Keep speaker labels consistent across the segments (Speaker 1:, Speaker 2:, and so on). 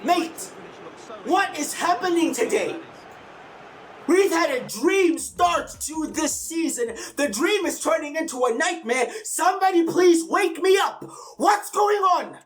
Speaker 1: Mate, what is happening today? We've had a dream start to this season. The dream is turning into a nightmare. Somebody please wake me up. What's going on?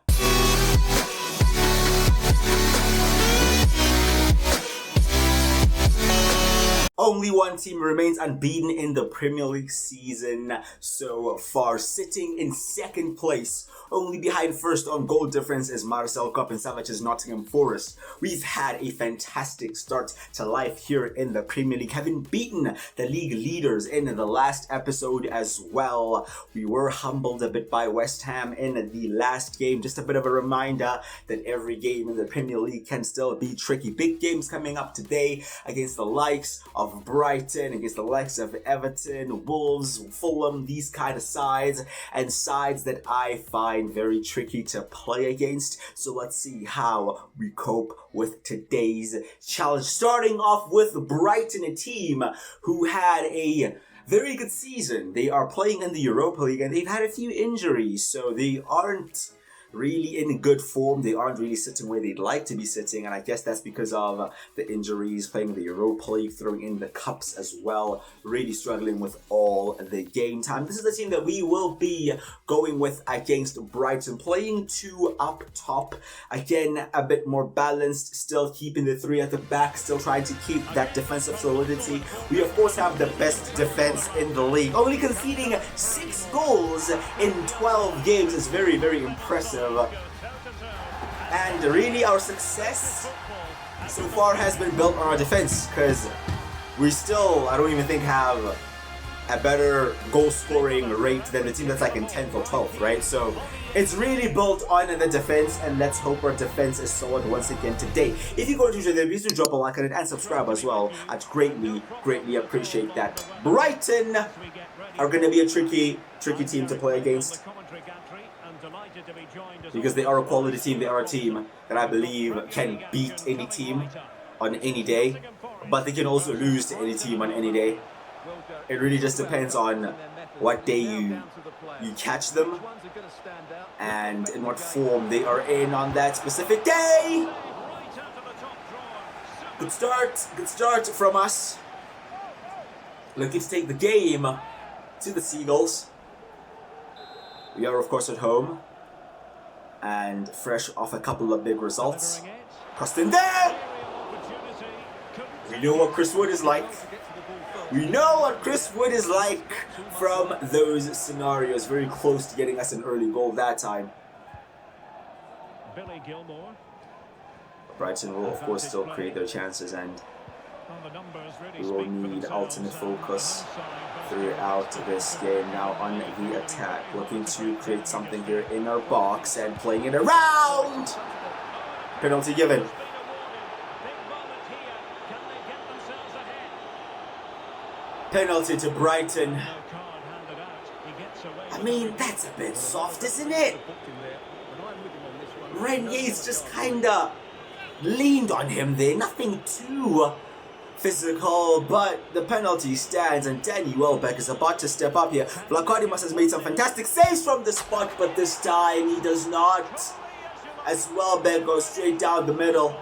Speaker 1: Only one team remains unbeaten in the Premier League season so far, sitting in second place. Only behind first on goal difference is Marcel Cup and Savage's Nottingham Forest. We've had a fantastic start to life here in the Premier League, having beaten the league leaders in the last episode as well. We were humbled a bit by West Ham in the last game. Just a bit of a reminder that every game in the Premier League can still be tricky. Big games coming up today against the likes of Brighton, against the likes of Everton, Wolves, Fulham, these kind of sides, and sides that I find very tricky to play against. So let's see how we cope with today's challenge. Starting off with Brighton, a team who had a very good season. They are playing in the Europa League and they've had a few injuries, so they aren't really in good form. They aren't really sitting where they'd like to be sitting, and I guess that's because of the injuries, playing the Europa League, throwing in the cups as well, really struggling with all the game time. This is the team that we will be going with against Brighton, playing two up top. Again, a bit more balanced, still keeping the three at the back, still trying to keep that defensive solidity. We of course have the best defense in the league, only conceding 6 goals in 12 games is very, very impressive. And really our success so far has been built on our defense, because we still, I don't even think, have a better goal scoring rate than the team that's like in 10th or 12th, right? So it's really built on the defense, and let's hope our defense is solid once again today. If you go to enjoy the video, drop a like on it and subscribe as well. I'd greatly appreciate that. Brighton are going to be a tricky team to play against, because they are a quality team. They are a team that I believe can beat any team on any day, but they can also lose to any team on any day. It really just depends on what day you catch them and in what form they are in on that specific day. Good start from us. Looking to take the game to the Seagulls. We are of course at home and fresh off a couple of big results. Crossed in there! We know what Chris Wood is like. We know what Chris Wood is like from those scenarios. Very close to getting us an early goal that time. Brighton will of course still create their chances, and we will need ultimate focus throughout this game. Now on the attack, looking to create something here in our box and playing it around. Penalty given. Penalty to Brighton. I mean, that's a bit soft, isn't it? Renier's just kinda leaned on him there. Nothing too physical, but the penalty stands, and Danny Welbeck is about to step up here. Vlachodimos has made some fantastic saves from the spot, but this time he does not, as Welbeck goes straight down the middle.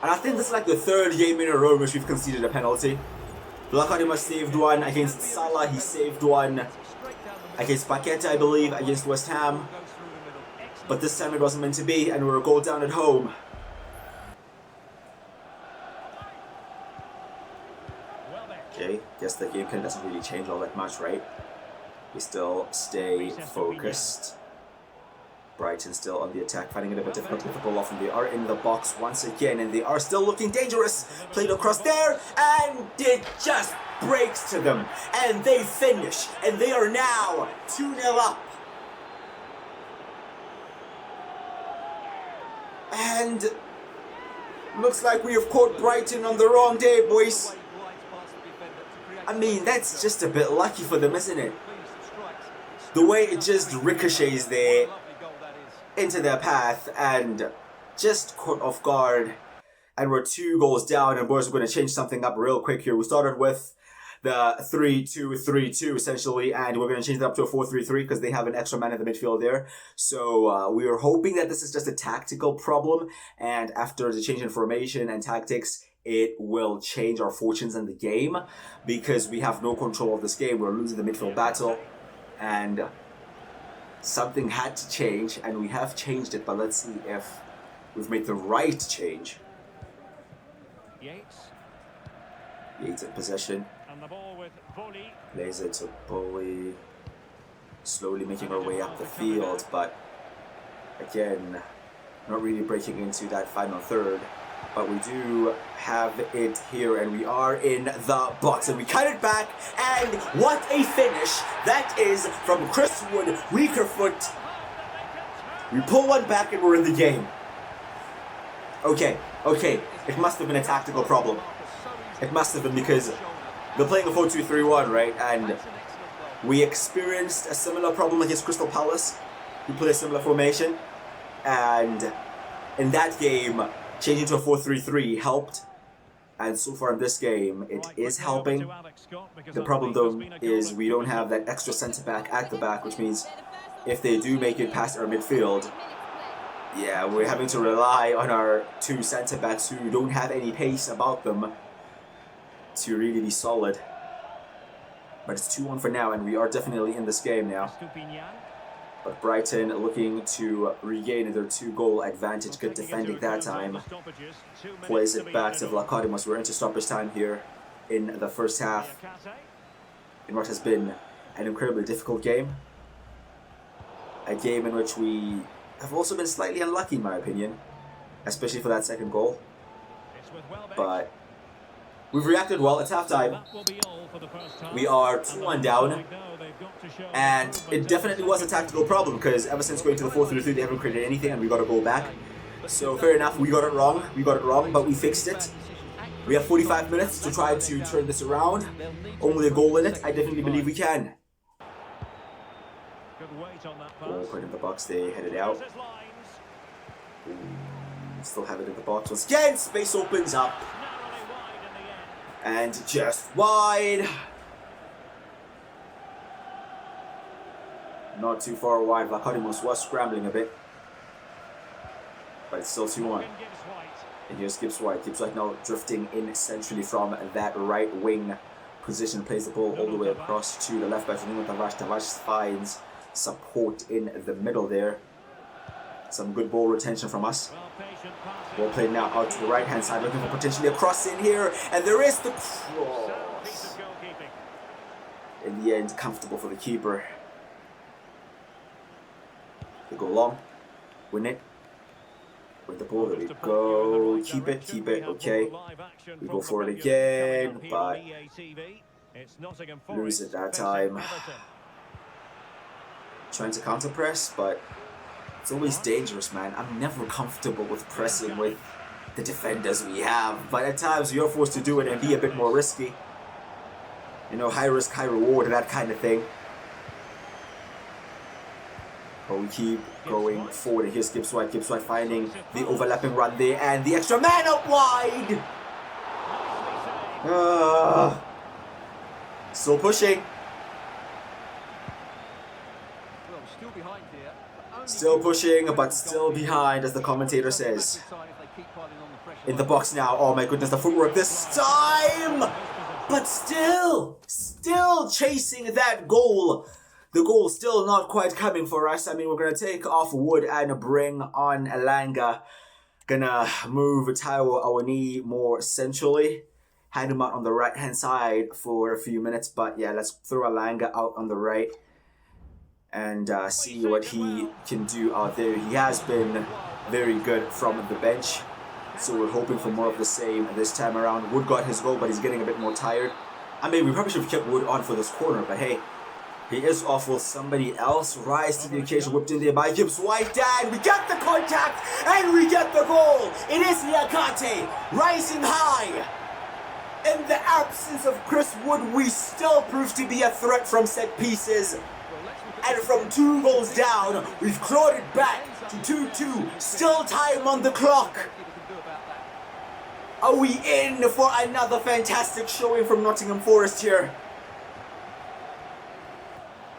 Speaker 1: And I think this is like the 3rd game in a row in which we've conceded a penalty. Vlachodimos saved one against Salah, he saved one against Paqueta, I believe, against West Ham. But this time it wasn't meant to be, and we're a goal down at home. Okay, guess the game plan doesn't really change all that much, right? We still stay focused. Brighton still on the attack, finding it a bit difficult with the ball off, and they are in the box once again, and they are still looking dangerous. Played across there, and it just breaks to them, and they finish, and they are now 2-0 up. And looks like we have caught Brighton on the wrong day, boys. I mean, that's just a bit lucky for them, isn't it? The way it just ricochets there into their path and just caught off guard. And we're 2 goals down, and boys, we're going to change something up real quick here. We started with the 3-2-3-2 essentially, and we're going to change it up to a 4-3-3 because they have an extra man in the midfield there. So we are hoping that this is just a tactical problem, and after the change in formation and tactics, it will change our fortunes in the game, because we have no control of this game. We're losing the midfield battle, and something had to change, and we have changed it, but let's see if we've made the right change. Yates in possession. And the ball with Bully. Plays it to Bully. Slowly making our way up the field, but again, not really breaking into that final third. But we do have it here, and we are in the box, and we cut it back, and what a finish that is from Chris Wood, weaker foot. We pull one back and we're in the game. Okay, it must have been a tactical problem. It must have been, because they're playing a 4-2-3-1, right? And we experienced a similar problem against Crystal Palace. We played a similar formation, and in that game, changing to a 4-3-3 helped, and so far in this game, it is helping. The problem though is we don't have that extra centre back at the back, which means if they do make it past our midfield, yeah, we're having to rely on our two centre backs who don't have any pace about them to really be solid. But it's 2-1 for now, and we are definitely in this game now. But Brighton looking to regain their 2-goal advantage. Good defending that time. Plays it back to Vlachodimos. We're into stoppage time here in the first half, in what has been an incredibly difficult game. A game in which we have also been slightly unlucky, in my opinion, especially for that second goal. But we've reacted well. It's halftime. We are 2-1 down, and it definitely was a tactical problem, because ever since going to the 4-3-3 they haven't created anything, and we got a goal back. So fair enough, we got it wrong, but we fixed it. We have 45 minutes to try to turn this around. Only a goal in it. I definitely believe we can. Ball put in the box, they headed out. Still have it in the box once again. Space opens up, and just wide. Not too far wide. Vlachodimos was scrambling a bit, but it's still 2-1. And here's Gibbs White. Gibbs White now drifting in centrally from that right wing position. Plays the ball all the way across to the left back. Tavares finds support in the middle there. Some good ball retention from us. Ball played now out to the right hand side, looking for potentially a cross in here, and there is the cross. In the end, comfortable for the keeper. They go long, win it. With the ball, there we go. Keep it, okay. We go for it again, but lose it that time. Trying to counter press, but it's always dangerous, man. I'm never comfortable with pressing with the defenders we have, but at times you're forced to do it and be a bit more risky. You know, high risk, high reward, that kind of thing. But we keep going forward. And here's Gibbs White. Gibbs White finding the overlapping run there, and the extra man out wide. Still pushing. Still pushing, but still behind, as the commentator says. In the box now. Oh my goodness, the footwork this time! But still chasing that goal. The goal still not quite coming for us. I mean, we're going to take off Wood and bring on Elanga. Gonna move Taiwo Awani more centrally. Hand him out on the right-hand side for a few minutes. But yeah, let's throw Elanga out on the right and see what he can do out there. He has been very good from the bench, so we're hoping for more of the same this time around. Wood got his goal, but he's getting a bit more tired. I mean, we probably should have kept Wood on for this corner, but hey, he is off. Will somebody else rise to the occasion? Whipped in there by Gibbs White, and we get the contact, and we get the goal. It is Niakate rising high. In the absence of Chris Wood, we still prove to be a threat from set pieces. And from 2 goals down, we've clawed it back to 2-2. Still time on the clock. Are we in for another fantastic showing from Nottingham Forest here?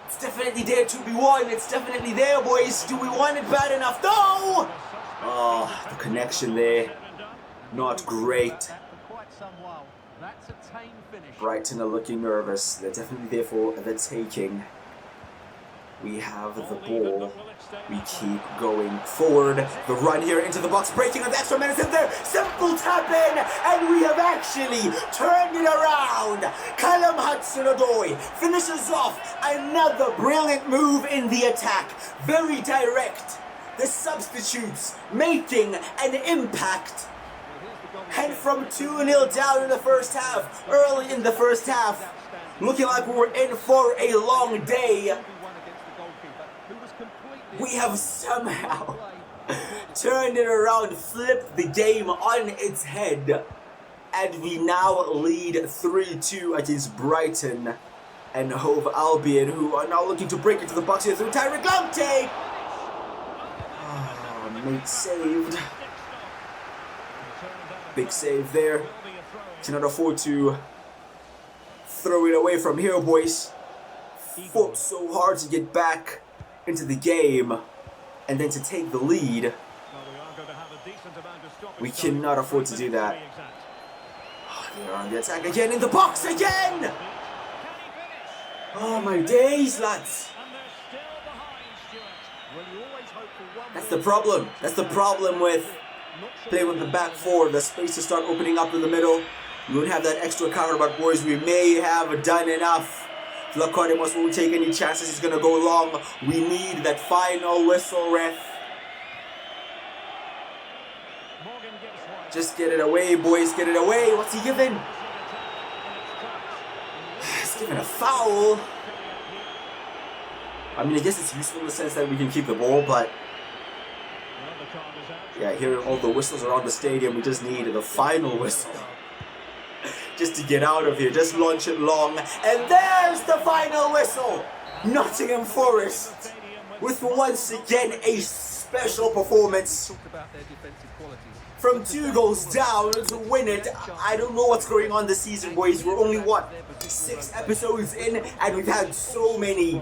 Speaker 1: It's definitely there to be won. It's definitely there, boys. Do we want it bad enough? No! Oh, the connection there. Not great. Brighton are looking nervous. They're definitely there for the taking. We have the ball. We keep going forward. The run here into the box, breaking on the extra minutes in there. Simple tap in, and we have actually turned it around. Callum Hudson-Odoi finishes off another brilliant move in the attack. Very direct. The substitutes making an impact. And from 2-0 down in the first half, early in the first half, looking like we were in for a long day, we have somehow turned it around, flipped the game on its head, and we now lead 3-2 against Brighton and Hove Albion, who are now looking to break into the box here through Tyrick Lamptey. Oh, mate saved. Big save there. Cannot afford to throw it away from here, boys. Fought so hard to get back into the game and then to take the lead. We cannot afford to do that. Oh, they're on the attack again, in the box again! Oh my days, lads. That's the problem. That's the problem with playing with the back four. The spaces start opening up in the middle. We don't have that extra cover, but boys, we may have done enough. Vlachodimos won't take any chances. He's going to go long. We need that final whistle, ref. Just get it away, boys. Get it away. What's he giving? He's giving a foul. I mean, I guess it's useful in the sense that we can keep the ball, but yeah, hearing all the whistles around the stadium, we just need the final whistle. Just to get out of here, just launch it long, and there's the final whistle! Nottingham Forest, with once again a special performance. From 2 goals down to win it. I don't know what's going on this season, boys. We're only, 6 episodes in, and we've had so many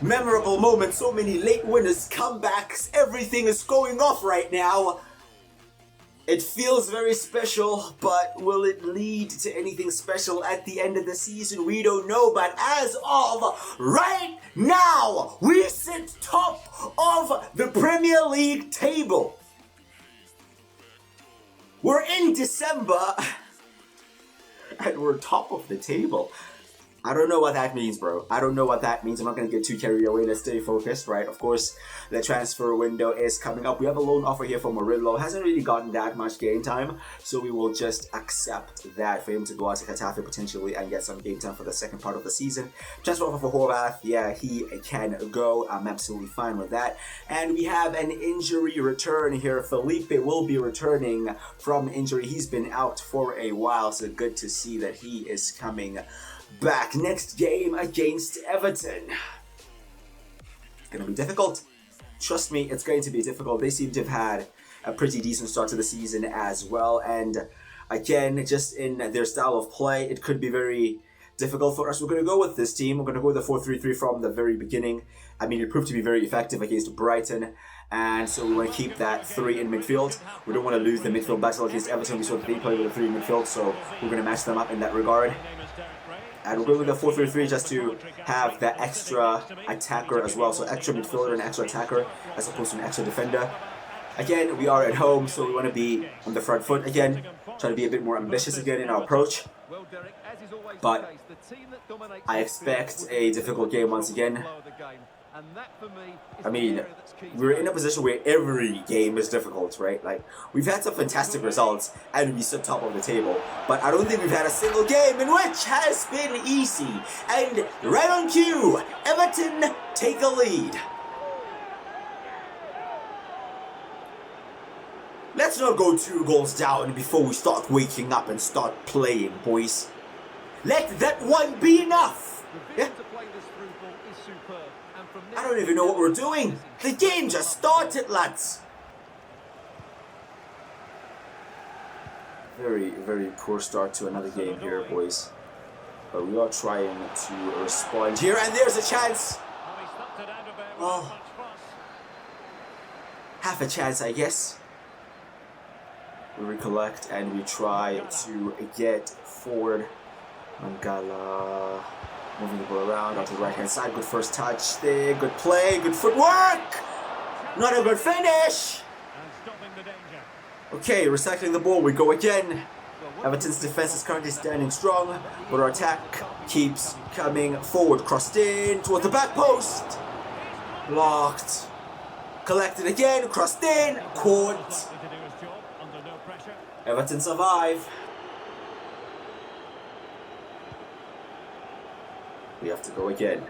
Speaker 1: memorable moments, so many late winners, comebacks. Everything is going off right now. It feels very special, but will it lead to anything special at the end of the season? We don't know, but as of right now, we sit top of the Premier League table. We're in December, and we're top of the table. I don't know what that means, bro. I don't know what that means. I'm not going to get too carried away. Let's stay focused, right? Of course, the transfer window is coming up. We have a loan offer here from Murillo. Hasn't really gotten that much game time, so we will just accept that for him to go out to Getafe potentially and get some game time for the second part of the season. Transfer offer for Horvath. Yeah, he can go. I'm absolutely fine with that. And we have an injury return here. Felipe will be returning from injury. He's been out for a while, so good to see that he is coming back. Next game against Everton. It's going to be difficult. Trust me, it's going to be difficult. They seem to have had a pretty decent start to the season as well. And again, just in their style of play, it could be very difficult for us. We're going to go with this team. We're going to go with the 4-3-3 from the very beginning. I mean, it proved to be very effective against Brighton. And so we want to keep that 3 in midfield. We don't want to lose the midfield battle against Everton. We saw that they play with a 3 in midfield, so we're going to match them up in that regard. And we're going with the 4-3-3 just to have that extra attacker as well. So extra midfielder and extra attacker as opposed to an extra defender. Again, we are at home, so we want to be on the front foot again. Try to be a bit more ambitious again in our approach. But I expect a difficult game once again. I mean, we're in a position where every game is difficult, right? Like, we've had some fantastic results and we sit top of the table, but I don't think we've had a single game in which has been easy. And right on cue, Everton take a lead. Let's not go 2 goals down before we start waking up and start playing, boys. Let that one be enough. Yeah? I don't even know what we're doing. The game just started, lads. Very, very poor start to another game here, boys. But we are trying to respond here, and there's a chance! Oh. Half a chance, I guess. We recollect and we try to get forward. Mangala moving the ball around onto the right hand side. Good first touch there. Good play. Good footwork. Not a good finish. Okay, recycling the ball. We go again. Everton's defense is currently standing strong, but our attack keeps coming forward. Crossed in toward the back post. Blocked. Collected again. Crossed in. Caught. Everton survive. We have to go again.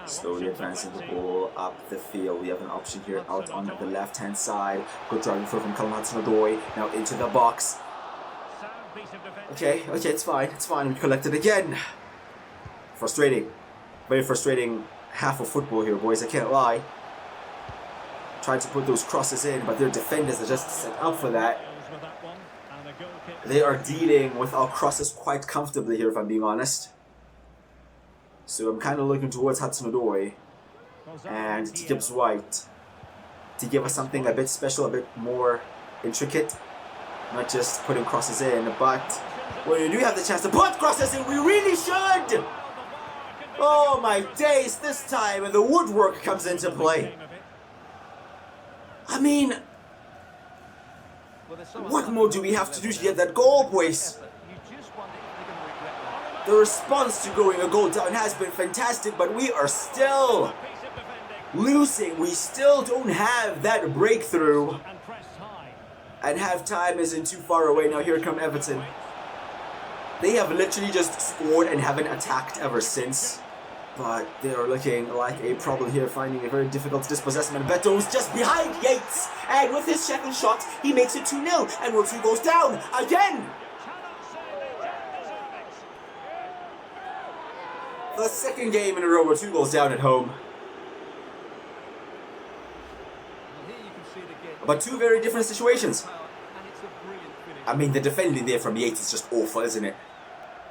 Speaker 1: Slowly advancing the ball up the field. We have an option here out on the left hand side. Good driving through from Callum Hudson-Odoi. Now into the box. Okay, it's fine. It's fine. We collected again. Frustrating. Very frustrating half of football here, boys. I can't lie. Trying to put those crosses in, but their defenders are just set up for that. They are dealing with our crosses quite comfortably here, if I'm being honest. So I'm kind of looking towards Hudson-Odoi and Gibbs White to give us something a bit special, a bit more intricate. Not just putting crosses in, but when you do have the chance to put crosses in, we really should! Oh my days, this time the woodwork comes into play. I mean, what more do we have to do to get that goal, boys? The response to going a goal down has been fantastic, but we are still losing. We still don't have that breakthrough. And half-time isn't too far away now. Here come Everton. They have literally just scored and haven't attacked ever since. But they are looking like a problem here, finding it very difficult to dispossess him. And Beto's just behind Yates. And with his second shot, he makes it 2-0. And Road 2 goes down again. The second game in a row where 2 goals down at home. But two very different situations. I mean, the defending there from Yates is just awful, isn't it?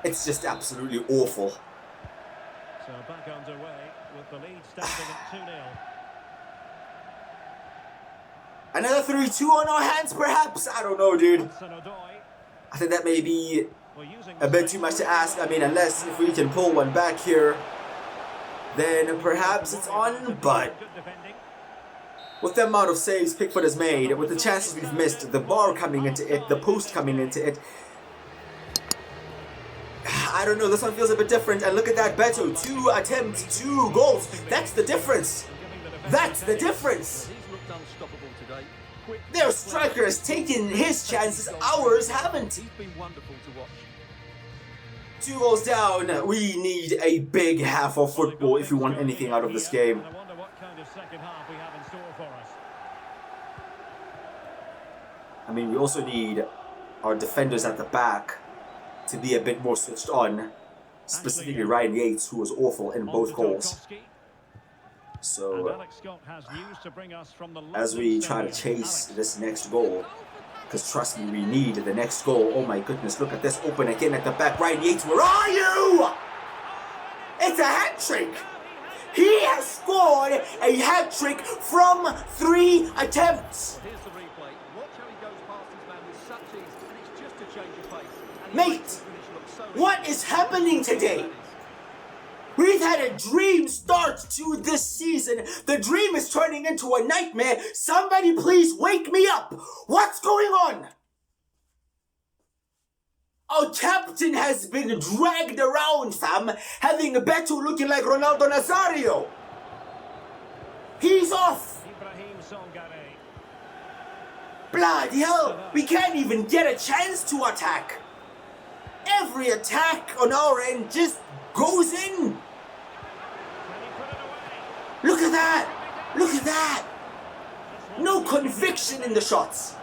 Speaker 1: It's just absolutely awful.
Speaker 2: So back underway with the lead standing at 2-0.
Speaker 1: Another 3-2 on our hands, perhaps? I don't know, dude. I think that may be a bit too much to ask. I mean, unless if we can pull one back here, then perhaps it's on. But with the amount of saves Pickford has made, with the chances we've missed, the bar coming into it, the post coming into it, I don't know, this one feels a bit different. And look at that, Beto, 2 attempts, 2 goals. That's the difference. That's the difference. Their striker has taken his chances, ours haven't. 2 goals down. We need a big half of football if we want anything out of this game. I mean, we also need our defenders at the back to be a bit more switched on, specifically Ryan Yates, who was awful in both goals. So, as we try to chase this next goal, because trust me, we need the next goal. Oh my goodness, look at this, open again at the back. Ryan Yates, where are you? It's a hat-trick! He has scored a hat-trick from 3 attempts! Mate, what is happening today? We've had a dream start to this season. The dream is turning into a nightmare. Somebody please wake me up. What's going on? Our captain has been dragged around, fam, having Beto looking like Ronaldo Nazario. He's off. Bloody hell, we can't even get a chance to attack. Every attack on our end just goes in. Look at that. Look at that. No conviction in the shots.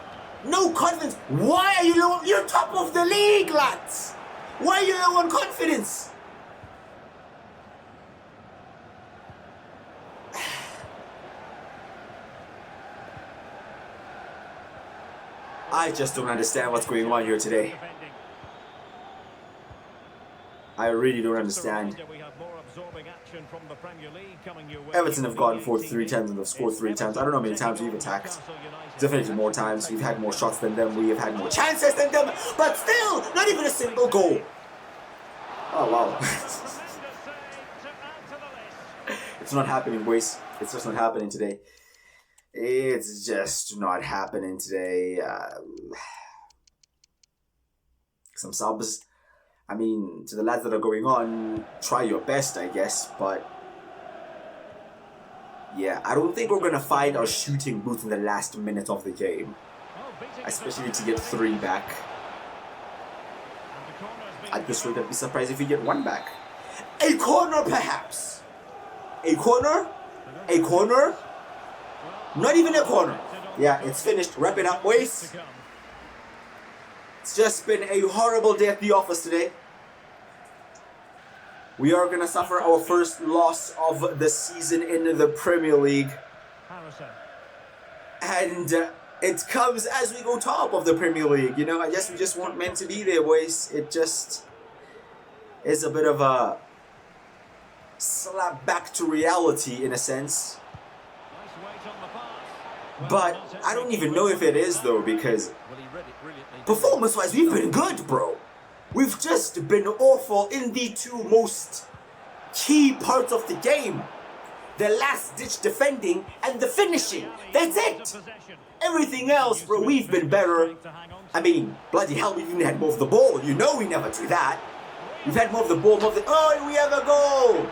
Speaker 1: No confidence. Why are you low? You're top of the league, lads. Why are you low on confidence? I just don't understand what's going on here today. I really don't understand. Everton have gone for 3 times and they've scored 3 times. I don't know how many times we've attacked. Definitely more times. We've had more shots than them. We have had more chances than them. But still, not even a single goal. Oh, wow. It's not happening, boys. It's just not happening today. It's just not happening today. Some subs. I mean, to the lads that are going on, try your best, I guess, but yeah, I don't think we're going to find our shooting booth in the last minute of the game, especially to get 3 back. At this rate, I'd be surprised if we get 1 back. A corner, perhaps. A corner? A corner? Not even a corner. Yeah, it's finished. Wrap it up, boys. It's just been a horrible day at the office today. We are going to suffer our first loss of the season in the Premier League. And it comes as we go top of the Premier League. You know, I guess we just weren't meant to be there, boys. It just is a bit of a slap back to reality in a sense. But I don't even know if it is, though, because performance-wise, we've been good, bro. We've just been awful in the 2 most key parts of the game. The last-ditch defending and the finishing. That's it. Everything else, bro, we've been better. I mean, bloody hell, we even had more of the ball. You know we never do that. We've had more of the ball, more of the... Oh, we have a goal!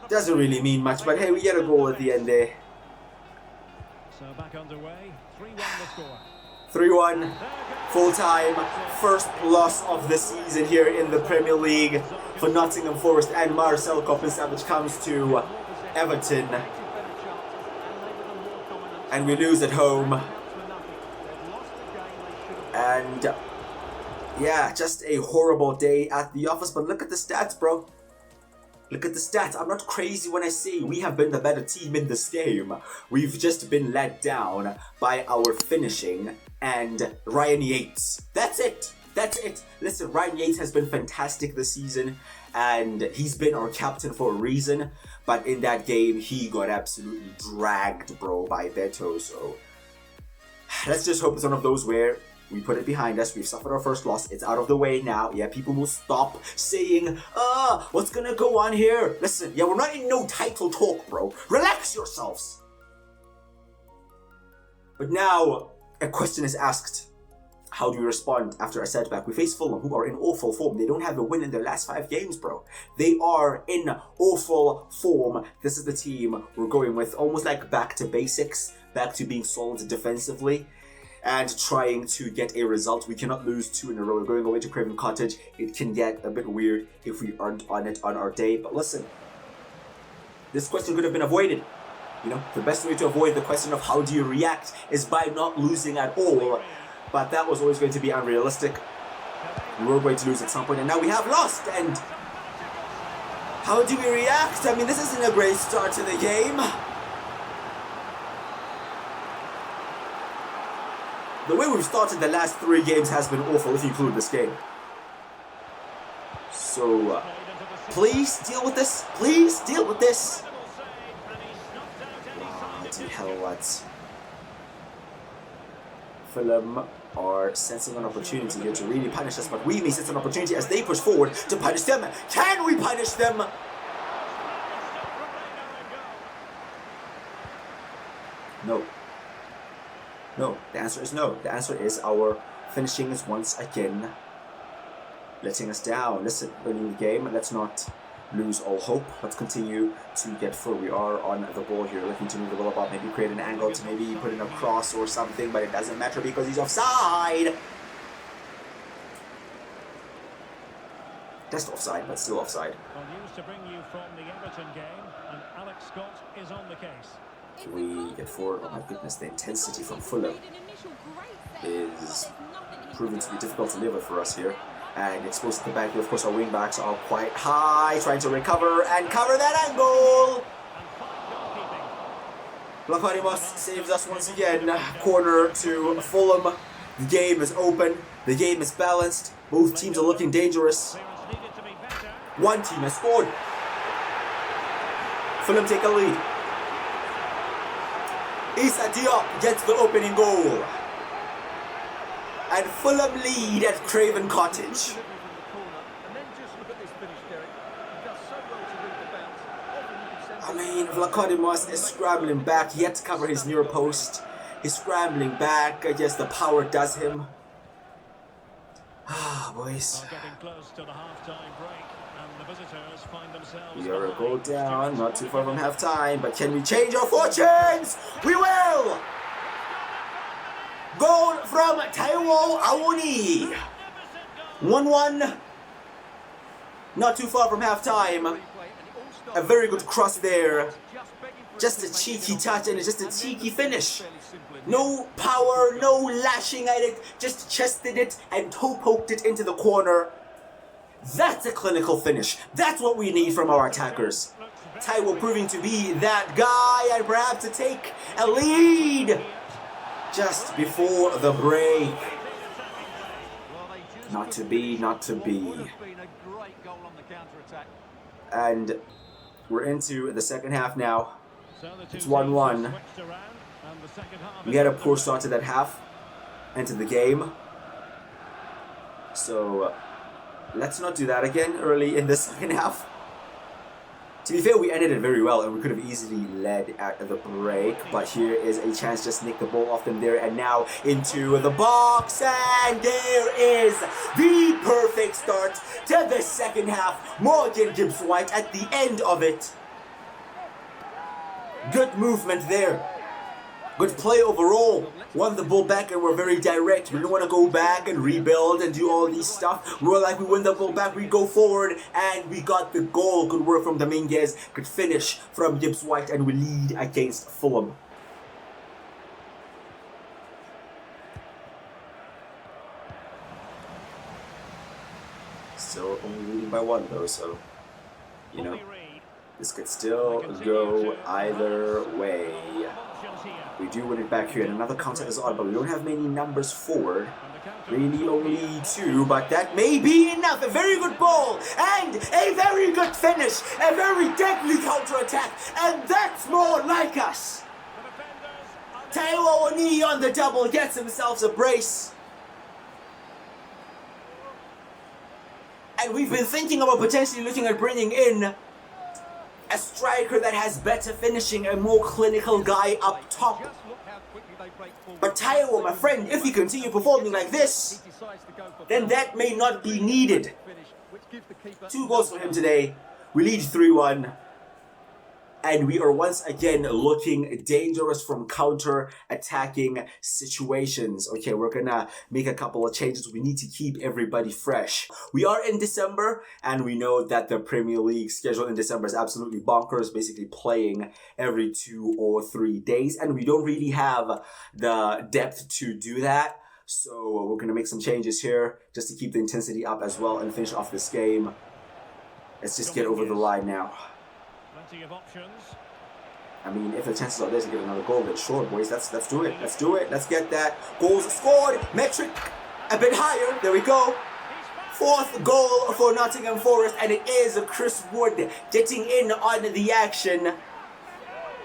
Speaker 1: Doesn't really mean much, but hey, we get a goal at the end there.
Speaker 2: So back underway, 3-1 the score.
Speaker 1: 3-1, full time, first loss of the season here in the Premier League for Nottingham Forest and Marcel Koppenstab, which comes to Everton. And we lose at home. And yeah, just a horrible day at the office, but look at the stats, bro. Look at the stats. I'm not crazy when I say we have been the better team in this game. We've just been let down by our finishing and Ryan Yates. That's it. That's it. Listen, Ryan Yates has been fantastic this season and he's been our captain for a reason. But in that game, he got absolutely dragged, bro, by Beto. So let's just hope it's one of those where we put it behind us. We've suffered our first loss. It's out of the way now. Yeah, people will stop saying, what's gonna go on here? Listen, yeah, we're not in no title talk, bro. Relax yourselves. But now, a question is asked. How do we respond after a setback? We face Fulham, who are in awful form. They don't have a win in their last 5 games, bro. They are in awful form. This is the team we're going with. Almost like back to basics. Back to being solid defensively. And trying to get a result. We cannot lose 2 in a row. We're going away to Craven Cottage. It can get a bit weird if we aren't on it on our day. But listen, this question could have been avoided. You know, the best way to avoid the question of how do you react is by not losing at all. But that was always going to be unrealistic. We were going to lose at some point, and now we have lost. And how do we react? I mean, this isn't a great start to the game. The way we've started the last 3 games has been awful, if you include this game. So, please deal with this. Please deal with this. What the hell, what? Fulham are sensing an opportunity here to really punish us, but we may sense an opportunity as they push forward to punish them. Can we punish them? No. No, the answer is no. The answer is our finishing is once again letting us down. Listen, winning the game, let's not lose all hope. Let's continue to get through. We are on the ball here, looking to move the ball about, maybe create an angle to maybe put in a cross or something, but it doesn't matter because he's offside. Just offside, but still offside.
Speaker 2: Well, news to bring you from the Everton game, and Alex Scott is on the case.
Speaker 1: Can we get forward? Oh my goodness, the intensity from Fulham is proving to be difficult to live with for us here. And exposed to the back, of course our wing backs are quite high, trying to recover and cover that angle. Vlachodimos saves us once again. Corner to Fulham. The game is open. The game is balanced. Both teams are looking dangerous. One team has scored. Fulham take a lead. Issa Diop gets the opening goal. And Fulham lead at Craven Cottage. I mean, Vlachodimos is scrambling back. He had to cover his near post. He's scrambling back. I guess the power does him. Ah, boys.
Speaker 2: Getting close to the half-time break, and the visitors find themselves.
Speaker 1: We are a goal down, not too far from half-time, but can we change our fortunes? We will! Goal from Taiwo Awoni. 1-1. Not too far from half-time. A very good cross there. Just a cheeky touch and just a cheeky finish. No power, no lashing at it. Just chested it and toe poked it into the corner. That's a clinical finish. That's what we need from our attackers. Taiwo proving to be that guy and perhaps to take a lead just before the break. Not to be, not to be. And we're into the second half now. It's 1-1. We had a poor start to that half, into the game. So let's not do that again early in the second half. To be fair, we ended it very well and we could have easily led at the break. But here is a chance, just nick the ball off them there and now into the box. And there is the perfect start to the second half. Morgan Gibbs-White at the end of it. Good movement there. Good play overall. Won the ball back and we're very direct. We don't want to go back and rebuild and do all these stuff. We were like, we win the ball back, we go forward, and we got the goal. Good work from Dominguez. Good finish from Gibbs-White, and we lead against Fulham. Still only leading by one though, so, you know, this could still go either way. We do win it back here, and another counter is on, but we don't have many numbers forward. Really only two, but that may be enough. A very good ball, and a very good finish. A very deadly counter-attack, and that's more like us. Taiwo Awoni on the double gets himself a brace. And we've been thinking about potentially looking at bringing in a striker that has better finishing, a more clinical guy up top. But Taiwo, my friend, if you continue performing like this, then that may not be needed. 2 goals for him today. We lead 3-1. And we are once again looking dangerous from counter-attacking situations. Okay, we're gonna make a couple of changes. We need to keep everybody fresh. We are in December, and we know that the Premier League schedule in December is absolutely bonkers, basically playing every 2 or 3 days. And we don't really have the depth to do that. So we're gonna make some changes here just to keep the intensity up as well and finish off this game. Let's just get over the line now.
Speaker 2: Of options.
Speaker 1: I mean, if the chances are there to get another goal, then sure, boys, let's do it. Let's do it. Let's get that. Goals scored. Metric a bit higher. There we go. 4th goal for Nottingham Forest, and it is Chris Wood getting in on the action.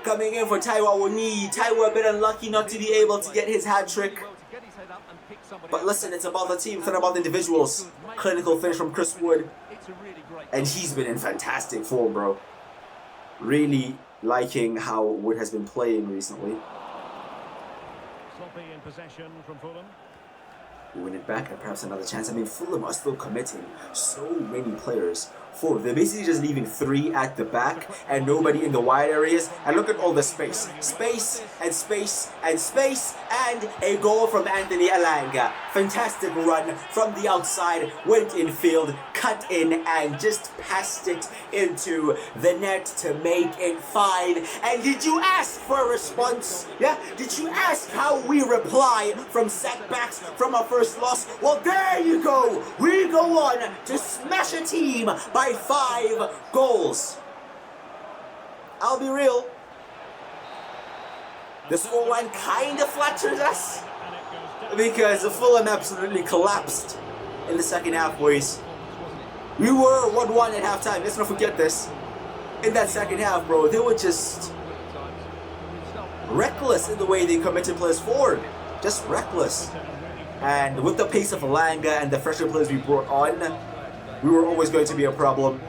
Speaker 1: Coming in for Taiwo Awoni. Taiwo a bit unlucky not to be able to get his hat-trick. But listen, it's about the team, it's not about the individuals. Clinical finish from Chris Wood. And he's been in fantastic form, bro. Really liking how Wood has been playing recently.
Speaker 2: Sloppy in possession from Fulham.
Speaker 1: We win it back and perhaps another chance. I mean, Fulham are still committing so many players forward. They're basically just leaving 3 at the back and nobody in the wide areas. And look at all the space. Space and space and space. And a goal from Anthony Alanga. Fantastic run from the outside. Went in field, cut in and just passed it into the net to make it 5. And did you ask for a response? Yeah? Did you ask how we reply from setbacks from our first loss? Well, there you go. We go on to smash a team by 5 goals. I'll be real. The scoreline kind of flatters us because Fulham absolutely collapsed in the second half, boys. We were 1-1 at halftime. Let's not forget this. In that second half, bro, they were just reckless in the way they committed players forward. Just reckless. And with the pace of Alanga and the fresher players we brought on, we were always going to be a problem.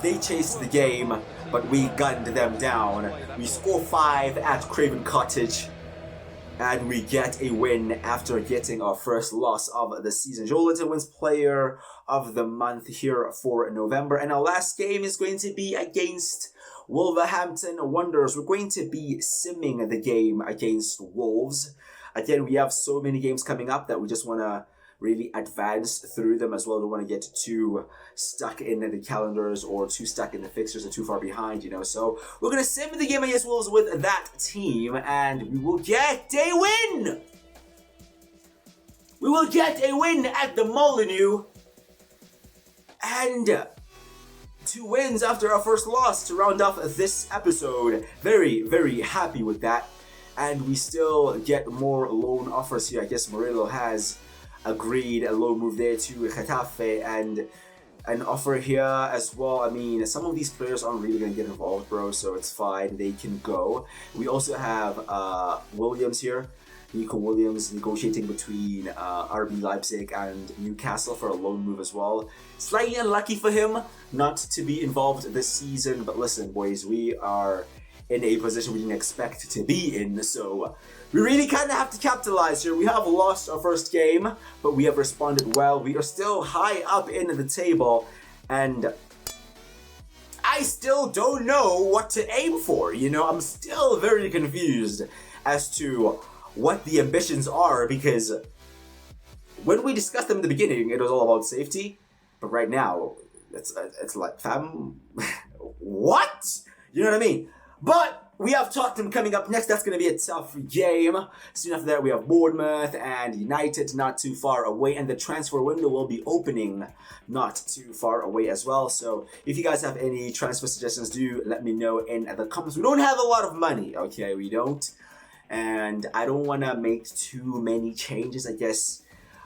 Speaker 1: They chased the game, but we gunned them down. We score 5 at Craven Cottage, and we get a win after getting our first loss of the season. Joe Linton wins Player of the Month here for November, and our last game is going to be against Wolverhampton Wanderers. We're going to be simming the game against Wolves. Again, we have so many games coming up that we just want to really advance through them as well. Don't want to get too stuck in the calendars or too stuck in the fixtures or too far behind, you know. So we're going to sim the game against Wolves with that team, and we will get a win! We will get a win at the Molineux. And 2 wins after our first loss to round off this episode. Very, very happy with that. And we still get more loan offers here. I guess Murillo has agreed a loan move there to Getafe, and an offer here as well. I mean, some of these players aren't really going to get involved, bro, so it's fine. They can go. We also have Williams here. Nico Williams negotiating between RB Leipzig and Newcastle for a loan move as well. Slightly unlucky for him not to be involved this season, but listen, boys, we are in a position we didn't expect to be in, so we really kind of have to capitalize here. We have lost our first game, but we have responded well. We are still high up in the table, and I still don't know what to aim for, you know? I'm still very confused as to what the ambitions are, because when we discussed them in the beginning, it was all about safety, but right now, it's like, fam, what? You know what I mean? But we have Tottenham coming up next. That's going to be a tough game. Soon after that, we have Bournemouth and United not too far away. And the transfer window will be opening not too far away as well. So if you guys have any transfer suggestions, do let me know in the comments. We don't have a lot of money, okay? We don't. And I don't want to make too many changes. I guess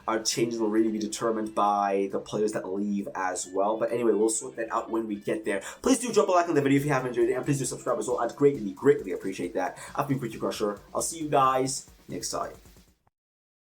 Speaker 1: our changes will really be determined by the players that leave as well. But anyway, we'll sort that out when we get there. Please do drop a like on the video if you haven't enjoyed it. And please do subscribe as well. I'd greatly, greatly appreciate that. I've been Pretty Crusher. I'll see you guys next time.